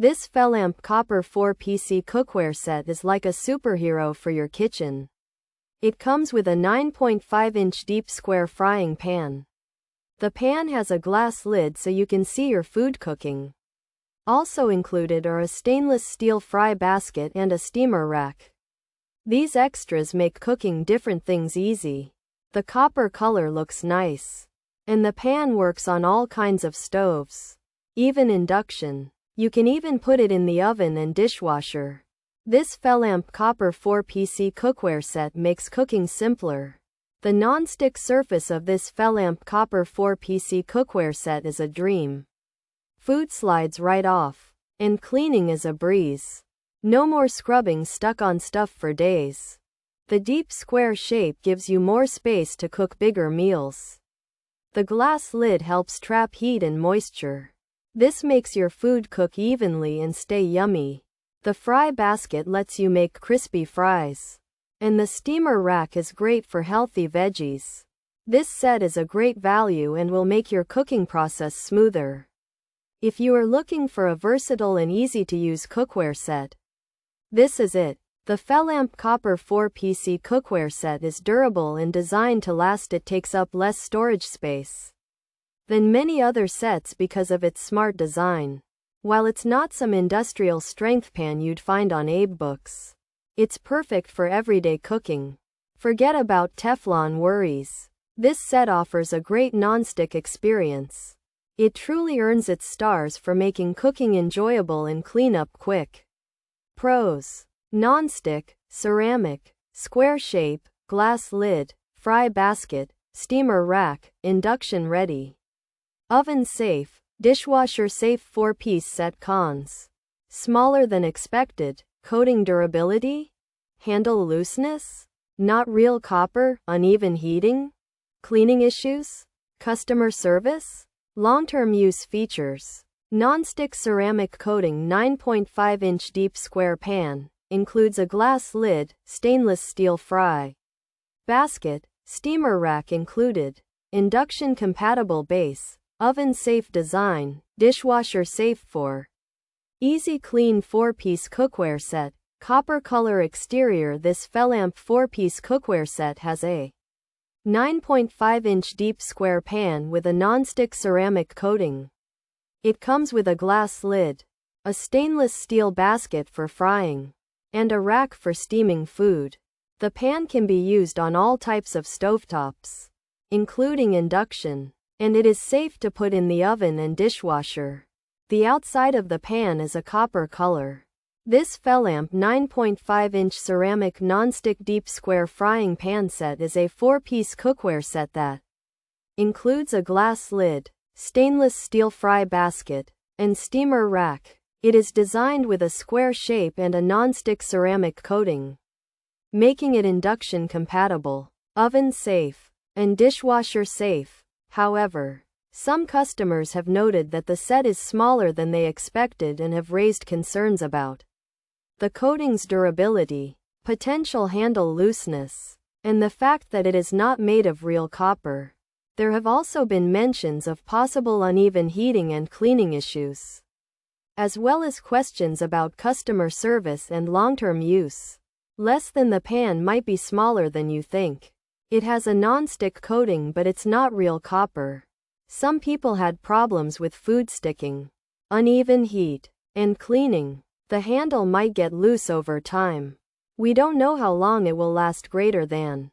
This FELAMP Copper 4-piece cookware set is like a superhero for your kitchen. It comes with a 9.5-inch deep square frying pan. The pan has a glass lid so you can see your food cooking. Also included are a stainless steel fry basket and a steamer rack. These extras make cooking different things easy. The copper color looks nice. And the pan works on all kinds of stoves. Even induction. You can even put it in the oven and dishwasher. This FELAMP Copper 4-piece cookware set makes cooking simpler. The non-stick surface of this FELAMP Copper 4-piece cookware set is a dream. Food slides right off, and cleaning is a breeze. No more scrubbing stuck on stuff for days. The deep square shape gives you more space to cook bigger meals. The glass lid helps trap heat and moisture. This makes your food cook evenly and stay yummy. The fry basket lets you make crispy fries. And the steamer rack is great for healthy veggies. This set is a great value and will make your cooking process smoother. If you are looking for a versatile and easy-to-use cookware set, this is it. The FELAMP Copper 4-piece cookware set is durable and designed to last. It takes up less storage space than many other sets because of its smart design. While it's not some industrial strength pan you'd find on Abe books, it's perfect for everyday cooking. Forget about Teflon worries. This set offers a great non-stick experience. It truly earns its stars for making cooking enjoyable and cleanup quick. Pros: non-stick, ceramic, square shape, glass lid, fry basket, steamer rack, induction ready. Oven safe, dishwasher safe 4-piece set. Cons: smaller than expected, coating durability, handle looseness, not real copper, uneven heating, cleaning issues, customer service, long-term use features. Non-stick ceramic coating 9.5-inch deep square pan, includes a glass lid, stainless steel fry basket, steamer rack included, induction compatible base, oven safe design, dishwasher safe. For easy clean 4-piece cookware set, copper color exterior. This FELAMP 4-piece cookware set has a 9.5-inch deep square pan with a non-stick ceramic coating. It comes with a glass lid, a stainless steel basket for frying, and a rack for steaming food. The pan can be used on all types of stovetops, including induction, and it is safe to put in the oven and dishwasher. The outside of the pan is a copper color. This FELAMP 9.5-inch ceramic non-stick deep square frying pan set is a 4-piece cookware set that includes a glass lid, stainless steel fry basket, and steamer rack. It is designed with a square shape and a non-stick ceramic coating, making it induction compatible, oven safe, and dishwasher safe. However, some customers have noted that the set is smaller than they expected and have raised concerns about the coating's durability, potential handle looseness, and the fact that it is not made of real copper. There have also been mentions of possible uneven heating and cleaning issues, as well as questions about customer service and long-term use. Less than the pan might be smaller than you think. It has a non-stick coating, but it's not real copper. Some people had problems with food sticking, uneven heat, and cleaning. The handle might get loose over time. We don't know how long it will last. Greater than